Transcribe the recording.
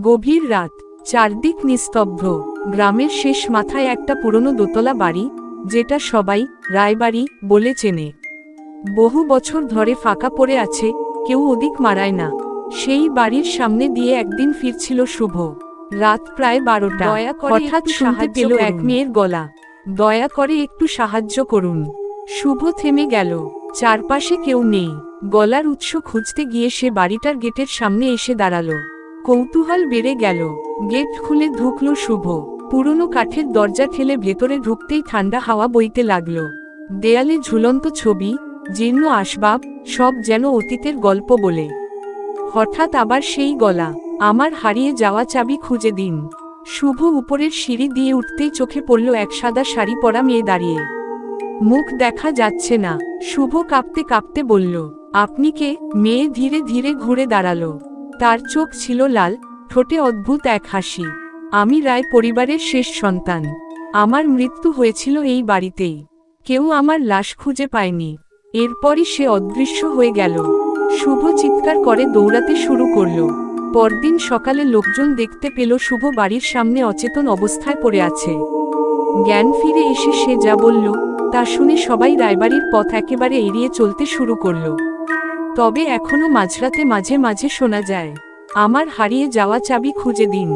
গভীর রাত, চারদিক নিস্তব্ধ। গ্রামের শেষ মাথায় একটা পুরনো দোতলা বাড়ি, যেটা সবাই রায়বাড়ি বলে চেনে। বহু বছর ধরে ফাঁকা পড়ে আছে, কেউ ওদিক মারায় না। সেই বাড়ির সামনে দিয়ে একদিন ফিরছিল শুভ। রাত প্রায় 12টা। হঠাৎ শুনতে পেল এক মেয়ের গলা, দয়া করে একটু সাহায্য করুন। শুভ থেমে গেল, চারপাশে কেউ নেই। গলার উৎস খুঁজতে গিয়ে সে বাড়িটার গেটের সামনে এসে দাঁড়ালো। কৌতূহল বেড়ে গেল, গেট খুলে ঢুকল শুভ। পুরনো কাঠের দরজা ঠেলে ভেতরে ঢুকতেই ঠান্ডা হাওয়া বইতে লাগল। দেয়ালে ঝুলন্ত ছবি, জীর্ণ আসবাব, সব যেন অতীতের গল্প বলে। হঠাৎ আবার সেই গলা, আমার হারিয়ে যাওয়া চাবি খুঁজে দিন। শুভ উপরের সিঁড়ি দিয়ে উঠতেই চোখে পড়ল এক সাদা শাড়ি পরা মেয়ে দাঁড়িয়ে। মুখ দেখা যাচ্ছে না। শুভ কাঁপতে কাঁপতে বলল, আপনি কে? মেয়ে ধীরে ধীরে ঘুরে দাঁড়ালো। তার চোখ ছিল লাল, ঠোঁটে অদ্ভুত এক হাসি। আমি রায় পরিবারের শেষ সন্তান। আমার মৃত্যু হয়েছিল এই বাড়িতেই। কেউ আমার লাশ খুঁজে পায়নি। এরপরই সে অদৃশ্য হয়ে গেল। শুভ চিৎকার করে দৌড়াতে শুরু করল। পরদিন সকালে লোকজন দেখতে পেল শুভ বাড়ির সামনে অচেতন অবস্থায় পড়ে আছে। জ্ঞান ফিরে এসে সে যা বলল তা শুনে সবাই রায়বাড়ির পথ একেবারে এড়িয়ে চলতে শুরু করল। তবে এখনো মাঝরাতে মাঝে মাঝে শোনা যায়, আমার হারিয়ে যাওয়া চাবি খুঁজে দিন।